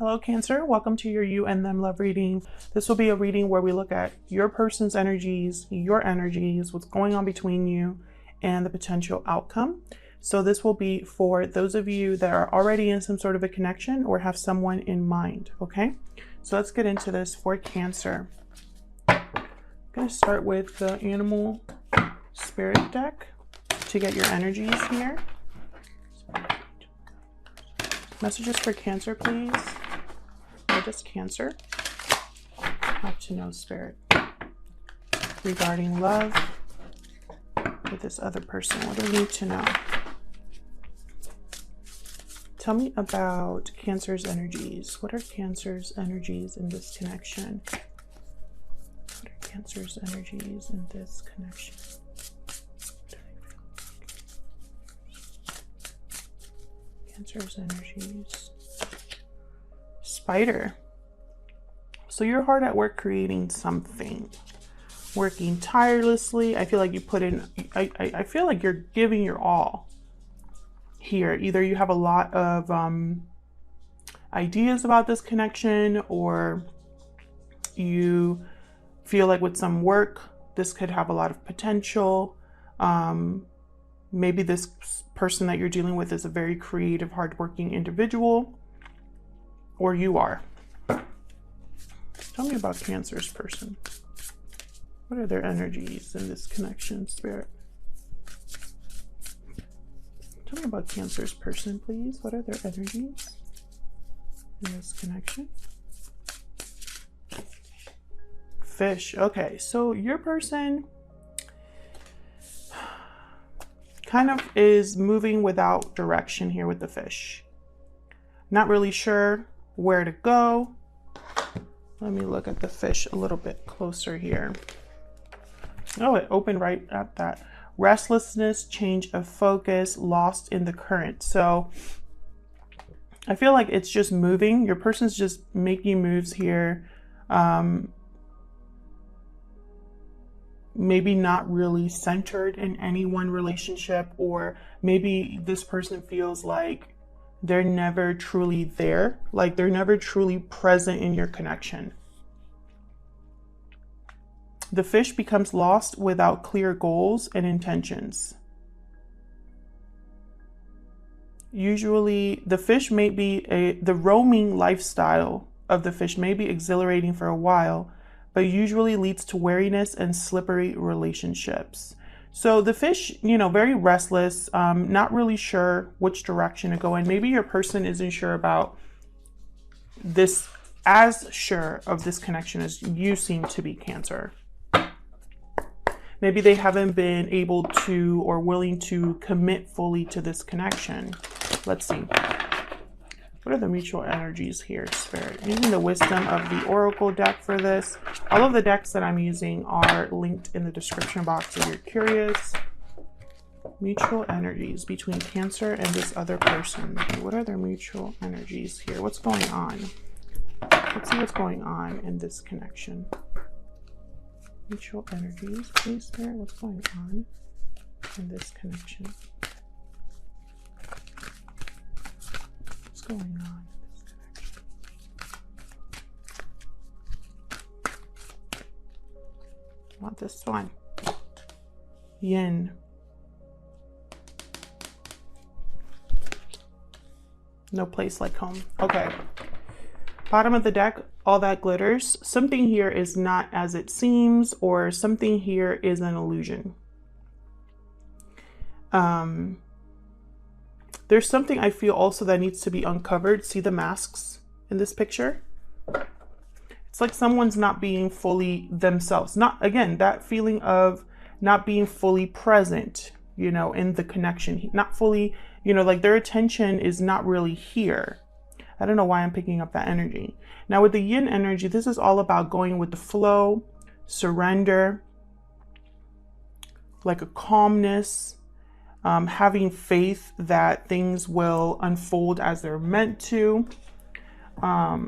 Hello, Cancer. Welcome to your You and Them Love reading. This will be a reading where we look at your person's energies, your energies, what's going on between you, and the potential outcome. So this will be for those of you that are already in some sort of a connection or have someone in mind, okay? So let's get into this for Cancer. I'm going to start with the Animal Spirit deck to get your energies here. Messages for Cancer, please. Or just Cancer. Have to know, Spirit. Regarding love with this other person. What do we need to know? Tell me about Cancer's energies. What are Cancer's energies in this connection? What are Cancer's energies in this connection? Cancer's energies. Spider. So you're hard at work creating something. Working tirelessly. I feel like you put in, I feel like you're giving your all here. Either you have a lot of ideas about this connection, or you feel like with some work, this could have a lot of potential. Maybe this person that you're dealing with is a very creative, hardworking individual, or you are. Tell me about Cancer's person. What are their energies in this connection, Spirit? Tell me about Cancer's person, please. What are their energies in this connection? Fish. Okay, so your person kind of is moving without direction here with the fish. Not really sure where to go. Let me look at the fish a little bit closer here. Oh, it opened right at that. Restlessness, change of focus, lost in the current. So I feel like it's just moving. Your person's just making moves here. Maybe not really centered in any one relationship, or maybe this person feels like they're never truly there, like they're never truly present in your connection. The fish becomes lost without clear goals and intentions. Usually the fish may be the roaming lifestyle of the fish may be exhilarating for a while, but usually leads to weariness and slippery relationships. So the fish, very restless, not really sure which direction to go in. Maybe your person isn't sure about this, as sure of this connection as you seem to be, Cancer. Maybe they haven't been able to or willing to commit fully to this connection. Let's see. What are the mutual energies here, Spirit? Using the wisdom of the Oracle deck for this. All of the decks that I'm using are linked in the description box if you're curious. Mutual energies between Cancer and this other person. What are their mutual energies here? What's going on? Let's see what's going on in this connection. Mutual energies, please, Spirit. What's going on in this connection? What's going on in this connection? I want this one. Yin. No place like home. Okay. Bottom of the deck, all that glitters. Something here is not as it seems, or something here is an illusion. There's something I feel also that needs to be uncovered. See the masks in this picture? It's like someone's not being fully themselves. Not, again, that feeling of not being fully present, in the connection. Not fully, like their attention is not really here. I don't know why I'm picking up that energy. Now with the yin energy, this is all about going with the flow, surrender, like a calmness, having faith that things will unfold as they're meant to. Let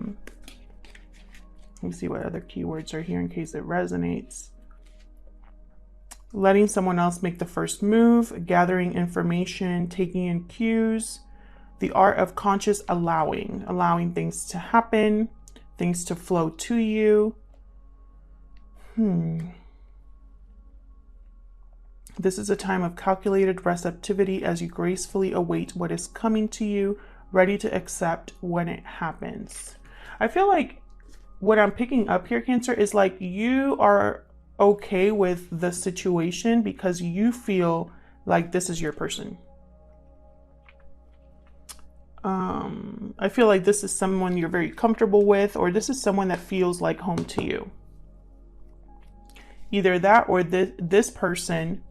me see what other keywords are here in case it resonates. Letting someone else make the first move, gathering information, taking in cues, The art of conscious allowing things to happen, things to flow to you. This is a time of calculated receptivity as you gracefully await what is coming to you, ready to accept when it happens. I feel like what I'm picking up here, Cancer, is like you are okay with the situation because you feel like this is your person. I feel like this is someone you're very comfortable with, or this is someone that feels like home to you. Either that or this person,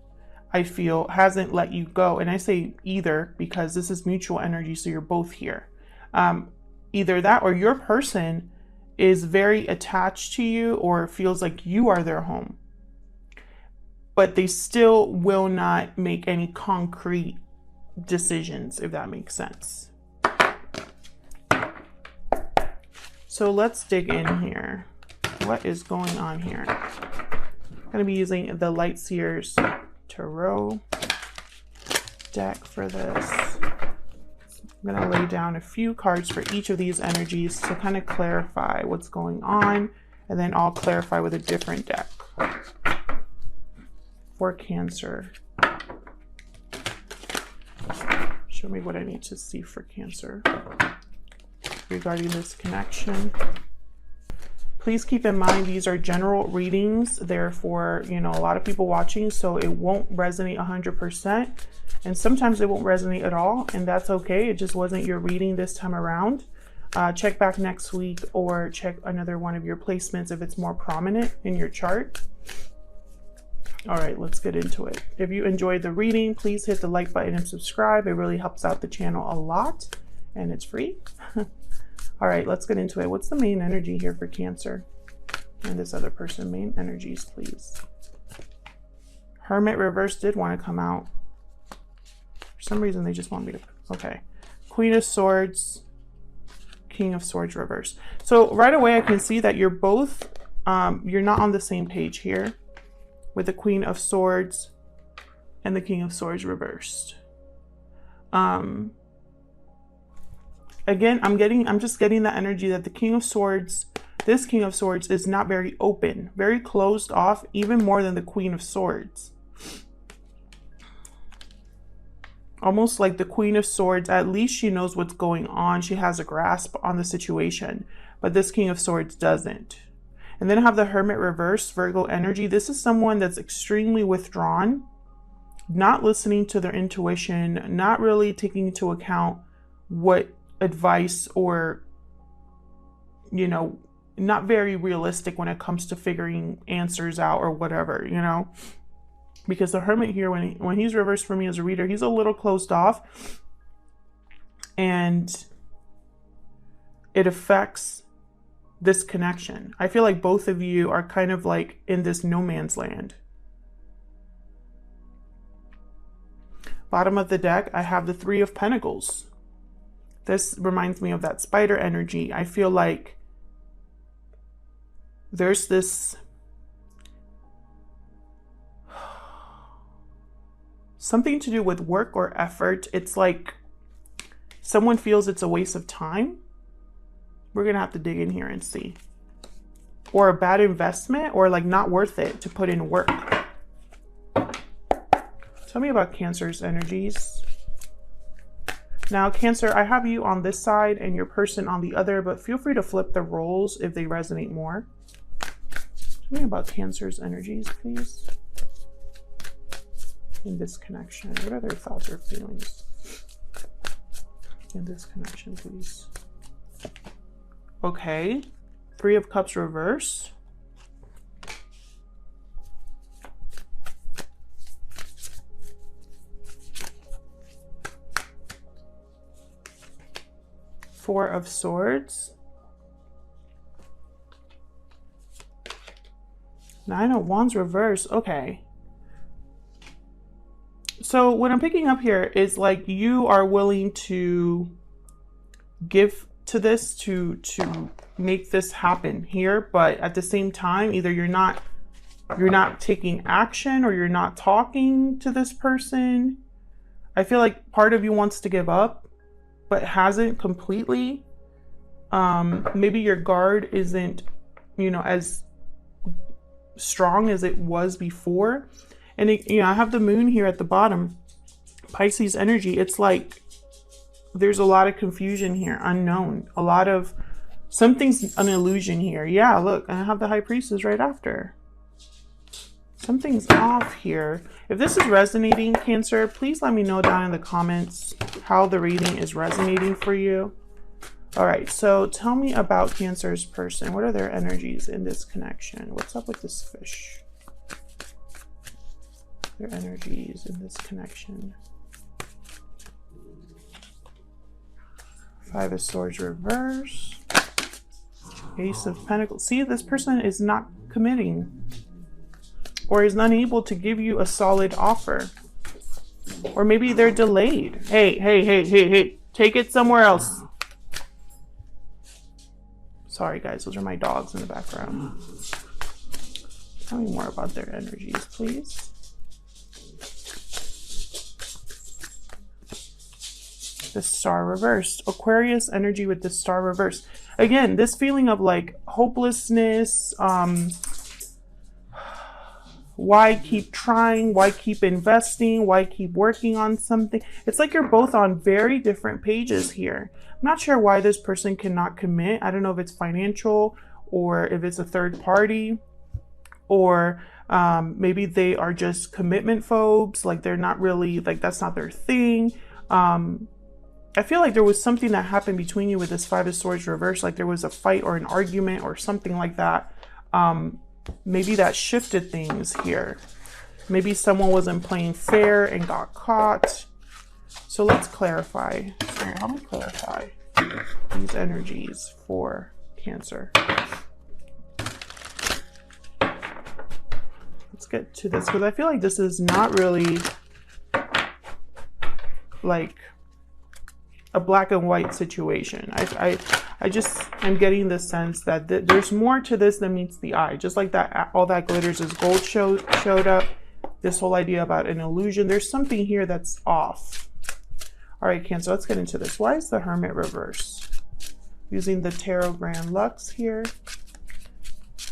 I feel, hasn't let you go. And I say either because this is mutual energy, so you're both here. Either that or your person is very attached to you or feels like you are their home. But they still will not make any concrete decisions, if that makes sense. So let's dig in here. What is going on here? I'm going to be using the Light Seers Tarot deck for this. I'm going to lay down a few cards for each of these energies to kind of clarify what's going on, and then I'll clarify with a different deck for Cancer. Show me what I need to see for Cancer regarding this connection. Please keep in mind these are general readings. They're for, a lot of people watching, so it won't resonate 100%. And sometimes it won't resonate at all, and that's okay. It just wasn't your reading this time around. Check back next week or check another one of your placements if it's more prominent in your chart. All right, let's get into it. If you enjoyed the reading, please hit the like button and subscribe. It really helps out the channel a lot, and it's free. All right, let's get into it. What's the main energy here for Cancer? And this other person, main energies, please. Hermit reverse did want to come out. For some reason, they just want me to, okay. Queen of Swords, King of Swords reverse. So right away, I can see that you're both, you're not on the same page here with the Queen of Swords and the King of Swords reversed. Again, I'm just getting the energy that the King of Swords, this King of Swords is not very open, very closed off, even more than the Queen of Swords. Almost like the Queen of Swords, at least she knows what's going on. She has a grasp on the situation, but this King of Swords doesn't. And then I have the Hermit reverse, Virgo energy. This is someone that's extremely withdrawn, not listening to their intuition, not really taking into account what advice or, not very realistic when it comes to figuring answers out or whatever, because the Hermit here, when he's reversed for me as a reader, he's a little closed off, and it affects this connection. I feel like both of you are kind of like in this no man's land. Bottom of the deck, I have the Three of Pentacles. This reminds me of that spider energy. I feel like there's this something to do with work or effort. It's like someone feels it's a waste of time. We're going to have to dig in here and see. Or a bad investment, or like not worth it to put in work. Tell me about Cancer's energies. Now, Cancer, I have you on this side and your person on the other, but feel free to flip the roles if they resonate more. Tell me about Cancer's energies, please. In this connection, what are their thoughts or feelings? In this connection, please. Okay. Three of Cups reverse. Four of Swords. Nine of Wands reverse. Okay. So what I'm picking up here is like you are willing to give to this to make this happen here, but at the same time, either you're not taking action or you're not talking to this person. I feel like part of you wants to give up, but hasn't completely. Maybe your guard isn't, you know, as strong as it was before. And it, you know, I have the moon here at the bottom, Pisces energy. It's like there's a lot of confusion here, unknown, a lot of something's an illusion here. Yeah, look, I have the high priestess right after. Something's off here. If this is resonating, Cancer, please let me know down in the comments how the reading is resonating for you. All right, so tell me about Cancer's person. What are their energies in this connection? What's up with this fish? Their energies in this connection. Five of Swords reverse. Ace of Pentacles. See, this person is not committing or is unable to give you a solid offer. Or maybe they're delayed. Hey, take it somewhere else. Sorry guys, those are my dogs in the background. Tell me more about their energies, please. The Star reversed. Aquarius energy with the Star reversed. Again, this feeling of like hopelessness. Why keep trying? Why keep investing? Why keep working on something? It's like you're both on very different pages here. I'm not sure why this person cannot commit. I don't know if it's financial or if it's a third party, or maybe they are just commitment phobes. Like they're not really, like that's not their thing. I feel like there was something that happened between you with this Five of Swords reverse. Like there was a fight or an argument or something like that. Maybe that shifted things here. Maybe someone wasn't playing fair and got caught. So let's clarify. So help me clarify these energies for Cancer. Let's get to this because I feel like this is not really like a black and white situation. I'm getting the sense that there's more to this than meets the eye. Just like that, all that glitters is gold showed up. This whole idea about an illusion. There's something here that's off. All right, Cancer, let's get into this. Why is the Hermit reverse? Using the Tarot Grand Lux here.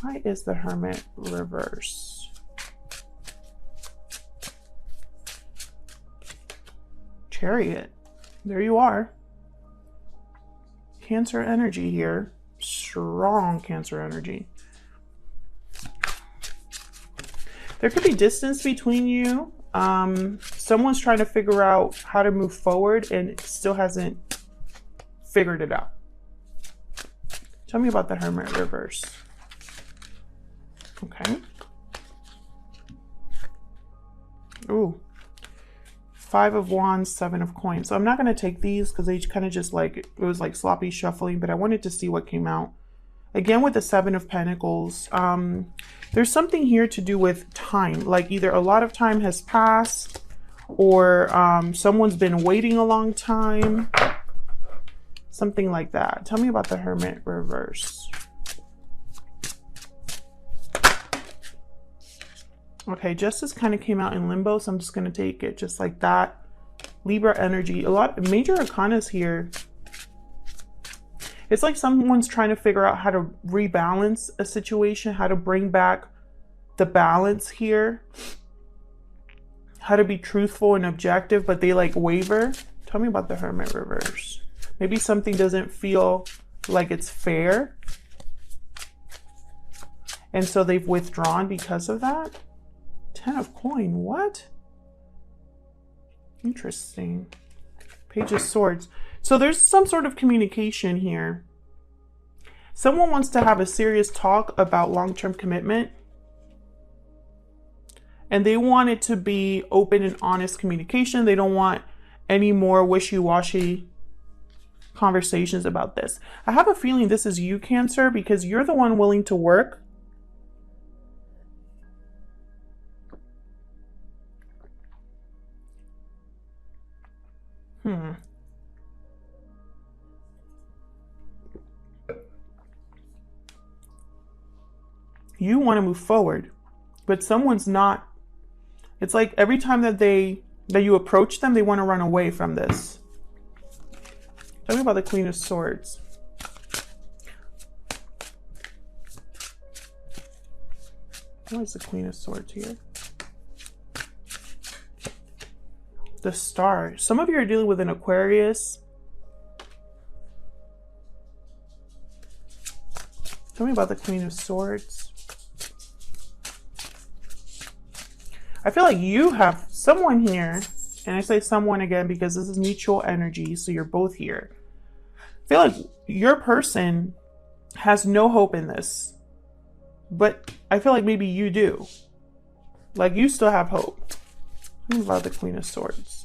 Why is the Hermit reverse? Chariot. There you are. Cancer energy here. Strong Cancer energy. There could be distance between you. Someone's trying to figure out how to move forward and still hasn't figured it out. Tell me about the Hermit reverse. Okay. Ooh. Five of Wands, Seven of Coins. So I'm not going to take these because they kind of just like, it was like sloppy shuffling, but I wanted to see what came out. Again, with the Seven of Pentacles, there's something here to do with time. Like either a lot of time has passed or someone's been waiting a long time. Something like that. Tell me about the Hermit reverse. Okay, Justice kind of came out in limbo, so I'm just going to take it just like that. Libra energy. A lot of major arcanas here. It's like someone's trying to figure out how to rebalance a situation, how to bring back the balance here, how to be truthful and objective, but they like waver. Tell me about the Hermit reverse. Maybe something doesn't feel like it's fair, and so they've withdrawn because of that. 10 of Coin, what? Interesting. Page of Swords. So there's some sort of communication here. Someone wants to have a serious talk about long-term commitment. And they want it to be open and honest communication. They don't want any more wishy-washy conversations about this. I have a feeling this is you, Cancer, because you're the one willing to work. You want to move forward, but someone's not. It's like every time that you approach them, they want to run away from this. Tell me about the Queen of Swords. Why is the Queen of Swords here? The Star. Some of you are dealing with an Aquarius. Tell me about the Queen of Swords. I feel like you have someone here, and I say someone again because this is mutual energy, so you're both here. I feel like your person has no hope in this, but I feel like maybe you do. Like you still have hope. Tell me about the Queen of Swords.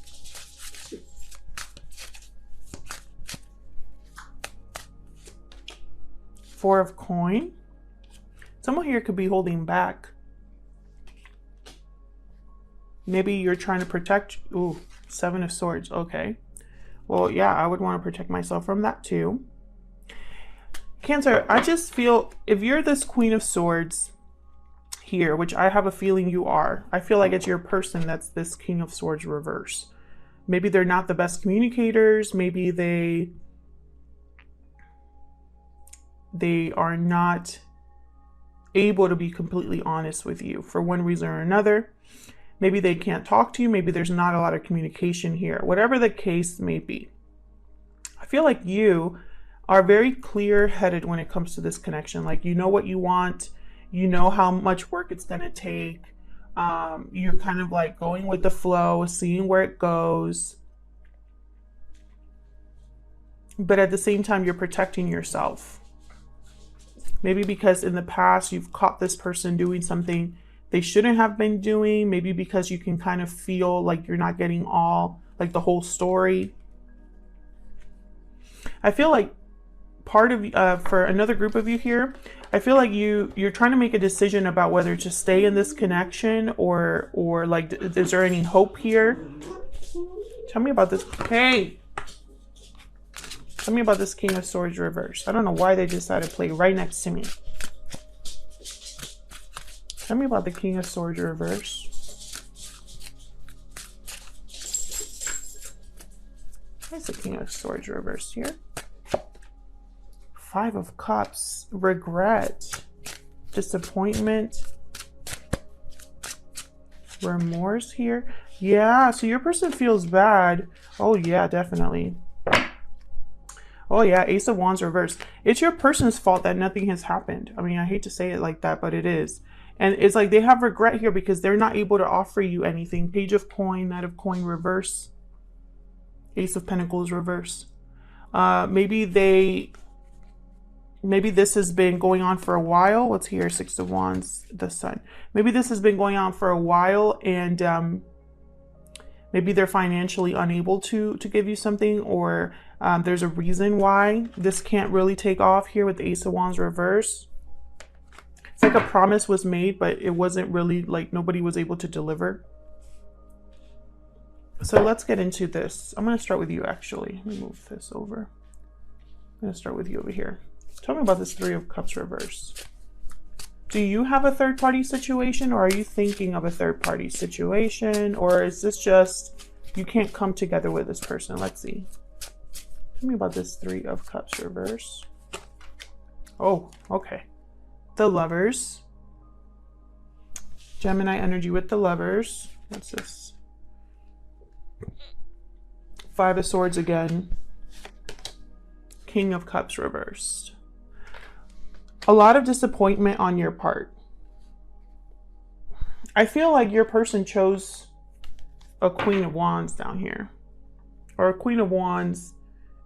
Four of Coin. Someone here could be holding back. Maybe you're trying to protect. Ooh, Seven of Swords. Okay. Well, yeah, I would want to protect myself from that too. Cancer, I just feel if you're this Queen of Swords here, which I have a feeling you are, I feel like it's your person that's this King of Swords reverse. Maybe they're not the best communicators. Maybe they are not able to be completely honest with you for one reason or another. Maybe they can't talk to you. Maybe there's not a lot of communication here. Whatever the case may be. I feel like you are very clear-headed when it comes to this connection. Like, you know what you want. You know how much work it's going to take. You're kind of like going with the flow, seeing where it goes. But at the same time, you're protecting yourself. Maybe because in the past, you've caught this person doing something they shouldn't have been doing. Maybe because you can kind of feel like you're not getting all, like the whole story. I feel like part of, for another group of you here, I feel like you're trying to make a decision about whether to stay in this connection or like, is there any hope here? Tell me about this. Hey, tell me about this King of Swords reverse. I don't know why they decided to play right next to me. Tell me about the King of Swords reverse. Where's the King of Swords reverse here? Five of Cups. Regret. Disappointment. Remorse here. Yeah, so your person feels bad. Oh yeah, definitely. Oh yeah, Ace of Wands reverse. It's your person's fault that nothing has happened. I mean, I hate to say it like that, but it is. And it's like they have regret here because they're not able to offer you anything. Page of Coin, Knight of Coin reverse. Ace of Pentacles reverse. Maybe this has been going on for a while. What's here? Six of Wands, the Sun. Maybe this has been going on for a while, and maybe they're financially unable to give you something, or there's a reason why this can't really take off here with the Ace of Wands reverse. It's like a promise was made, but it wasn't really, like, nobody was able to deliver. So let's get into this. I'm going to start with you, actually. Let me move this over. I'm going to start with you over here. Tell me about this Three of Cups reverse. Do you have a third-party situation, or are you thinking of a third-party situation? Or is this just you can't come together with this person? Let's see. Tell me about this Three of Cups reverse. Oh, okay. The Lovers. Gemini energy with the Lovers. What's this? Five of Swords again. King of Cups reversed. A lot of disappointment on your part. I feel like your person chose a Queen of Wands down here. Or a Queen of Wands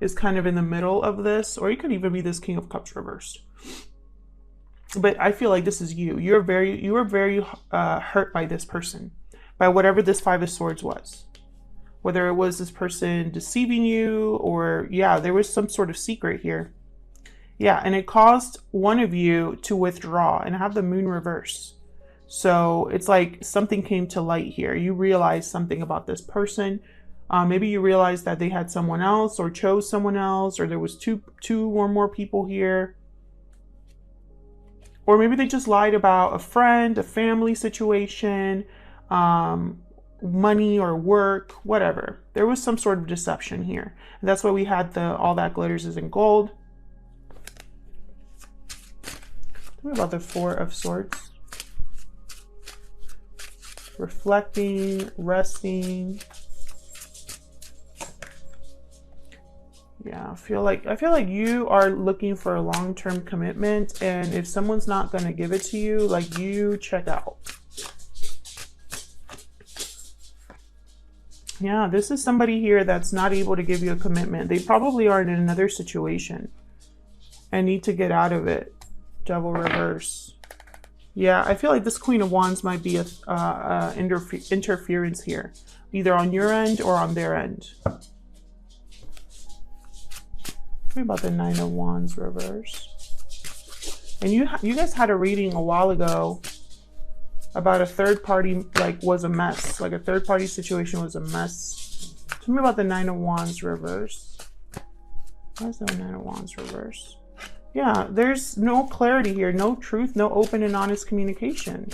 is kind of in the middle of this. Or you could even be this King of Cups reversed. But I feel like this is you. You were very hurt by this person. By whatever this Five of Swords was. Whether it was this person deceiving you, or yeah, there was some sort of secret here. Yeah, and it caused one of you to withdraw and have the Moon reverse. So it's like something came to light here. You realized something about this person. Maybe you realized that they had someone else or chose someone else, or there was two or more people here. Or maybe they just lied about a friend, a family situation, money or work, whatever. There was some sort of deception here. And that's why we had the all that glitters is in gold. What about the Four of Swords? Reflecting, resting. Yeah, I feel like you are looking for a long-term commitment, and if someone's not going to give it to you, like, you check out. Yeah, this is somebody here that's not able to give you a commitment. They probably are in another situation and need to get out of it. Devil reverse. Yeah, I feel like this Queen of Wands might be a interference here, either on your end or on their end. Tell me about the Nine of Wands reverse. And you guys had a reading a while ago about a third party, like, was a mess. Like, a third party situation was a mess. Tell me about the Nine of Wands reverse. Why is there a Nine of Wands reverse? Yeah, there's no clarity here, no truth, no open and honest communication.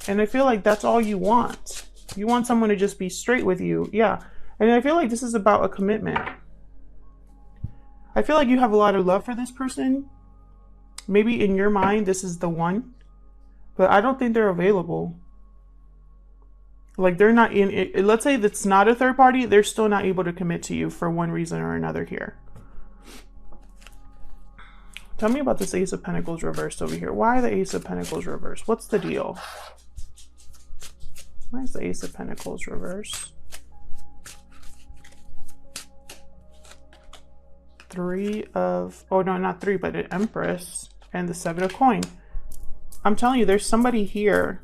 And I feel like that's all you want. You want someone to just be straight with you. Yeah. And I feel like this is about a commitment. I feel like you have a lot of love for this person. Maybe in your mind, this is the one. But I don't think they're available. Like, they're not in it. Let's say that's not a third party. They're still not able to commit to you for one reason or another here. Tell me about this Ace of Pentacles reversed over here. Why the Ace of Pentacles reversed? What's the deal? Why is the Ace of Pentacles reversed? Oh no, not three, but an Empress and the Seven of Coins. I'm telling you, there's somebody here.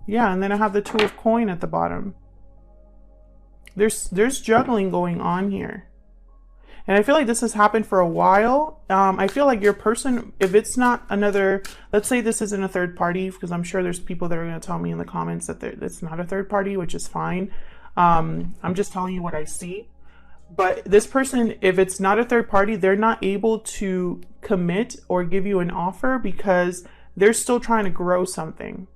Yeah, and then I have the Two of Coins at the bottom. There's juggling going on here. And I feel like this has happened for a while. I feel like your person, if it's not another, let's say this isn't a third party, because I'm sure there's people that are going to tell me in the comments that it's not a third party, which is fine. I'm just telling you what I see. But this person, if it's not a third party, they're not able to commit or give you an offer because they're still trying to grow something.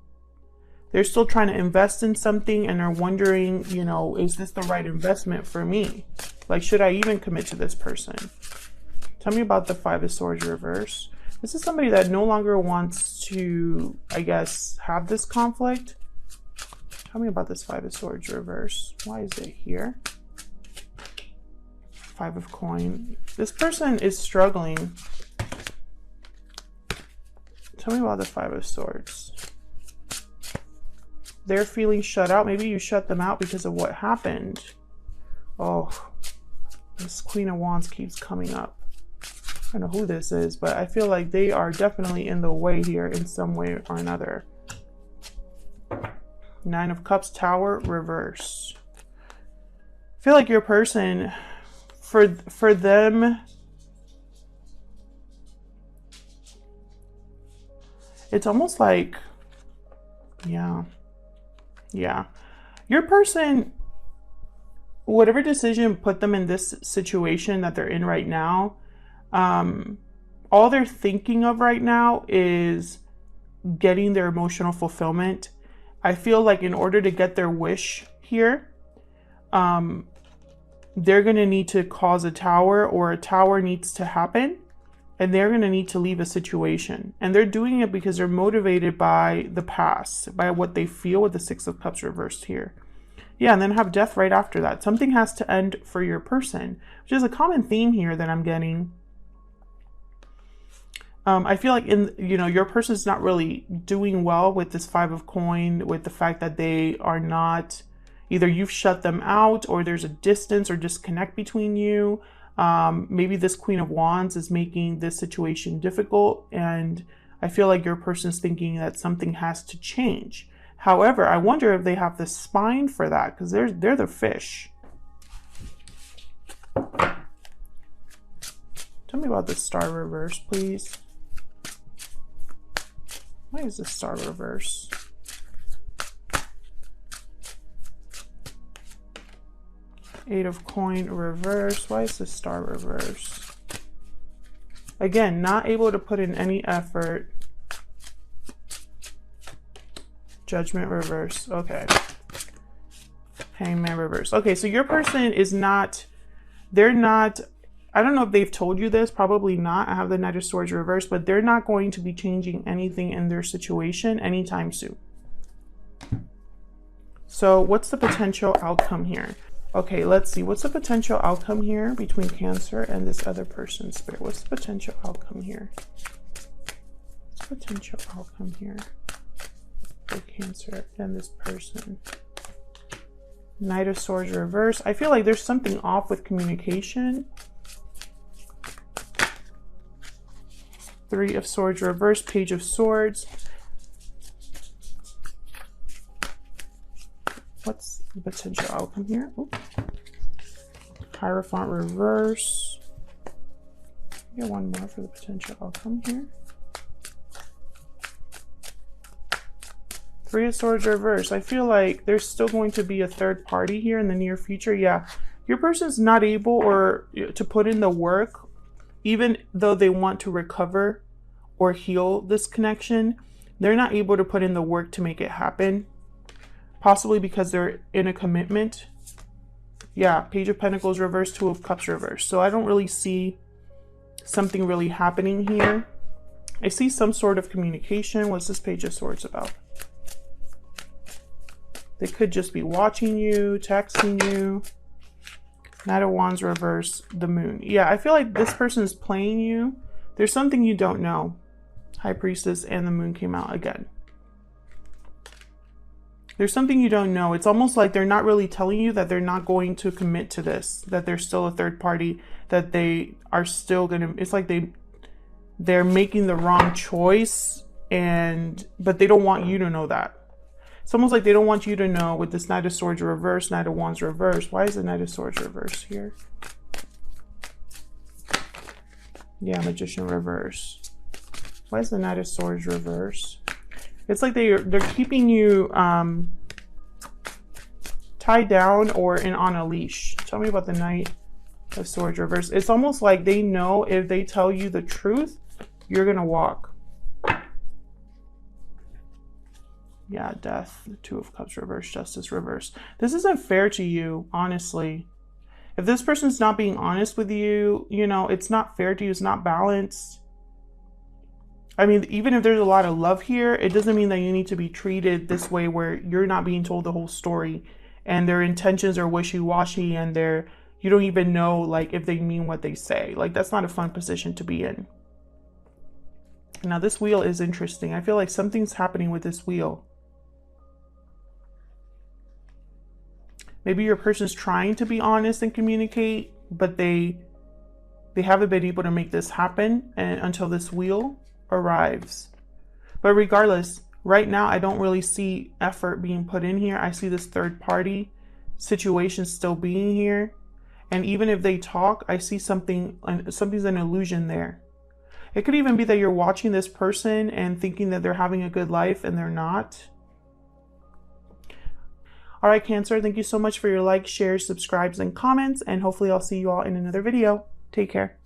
They're still trying to invest in something and are wondering, you know, is this the right investment for me? Like, should I even commit to this person? Tell me about the Five of Swords reverse. This is somebody that no longer wants to, I guess, have this conflict. Tell me about this Five of Swords reverse. Why is it here? Five of Coins. This person is struggling. Tell me about the Five of Swords. They're feeling shut out. Maybe you shut them out because of what happened. Oh, this Queen of Wands keeps coming up. I don't know who this is, but I feel like they are definitely in the way here in some way or another. Nine of Cups, Tower, reverse. I feel like your person, for them, it's almost like, yeah. Your person, whatever decision put them in this situation that they're in right now, all they're thinking of right now is getting their emotional fulfillment. I feel like in order to get their wish here, they're going to need to cause a tower, or a tower needs to happen, and they're going to need to leave a situation. And they're doing it because they're motivated by the past, by what they feel with the Six of Cups reversed here. Yeah, and then have death right after that. Something has to end for your person, which is a common theme here that I'm getting. I feel like your person's not really doing well with this Five of Coins, with the fact that they are not, either you've shut them out or there's a distance or disconnect between you. Maybe this Queen of Wands is making this situation difficult, and I feel like your person's thinking that something has to change. However, I wonder if they have the spine for that, because they're the fish. Tell me about the Star reverse, please. Why is the Star reverse? Eight of Coins reverse. Why is the Star reverse? Again, not able to put in any effort. Judgment reverse. Okay. Hangman reverse. Okay, so your person is not, they're not, I don't know if they've told you this, probably not. I have the Knight of Swords reverse, but they're not going to be changing anything in their situation anytime soon. So what's the potential outcome here? Okay, let's see. What's the potential outcome here between Cancer and this other person, Spirit? What's the potential outcome here? What's the potential outcome here for Cancer and this person? Knight of Swords reverse. I feel like there's something off with communication. Three of Swords reverse, Page of Swords. What's the potential outcome here? Oops. Hierophant reverse. Get one more for the potential outcome here. Three of Swords reverse. I feel like there's still going to be a third party here in the near future. Yeah, your person's not able or to put in the work, even though they want to recover or heal this connection. They're not able to put in the work to make it happen. Possibly because they're in a commitment. Yeah, Page of Pentacles reverse, Two of Cups reverse. So I don't really see something really happening here. I see some sort of communication. What's this Page of Swords about? They could just be watching you, texting you. Knight of Wands reverse, the Moon. Yeah, I feel like this person is playing you. There's something you don't know. High Priestess and the Moon came out again. There's something you don't know. It's almost like they're not really telling you that they're not going to commit to this, that there's still a third party, that they are still going to, it's like they're making the wrong choice, but they don't want you to know that. It's almost like they don't want you to know with this Knight of Swords reverse, Knight of Wands reverse. Why is the Knight of Swords reverse here? Yeah, Magician reverse. Why is the Knight of Swords reverse? It's like they're keeping you tied down or on a leash. Tell me about the Knight of Swords reverse. It's almost like they know if they tell you the truth, you're going to walk. Yeah, Death, Two of Cups reverse, Justice reverse. This isn't fair to you, honestly. If this person's not being honest with you, you know, it's not fair to you. It's not balanced. I mean, even if there's a lot of love here, it doesn't mean that you need to be treated this way where you're not being told the whole story and their intentions are wishy-washy and you don't even know like if they mean what they say. Like, that's not a fun position to be in. Now, this wheel is interesting. I feel like something's happening with this wheel. Maybe your person's trying to be honest and communicate, but they haven't been able to make this happen until this wheel arrives. But regardless, right now I don't really see effort being put in here. I see this third party situation still being here, and even if they talk, I see something's an illusion there. It could even be that you're watching this person and thinking that they're having a good life and they're not. All right, Cancer, thank you so much for your likes, shares, subscribes, and comments, and hopefully I'll see you all in another video. Take care.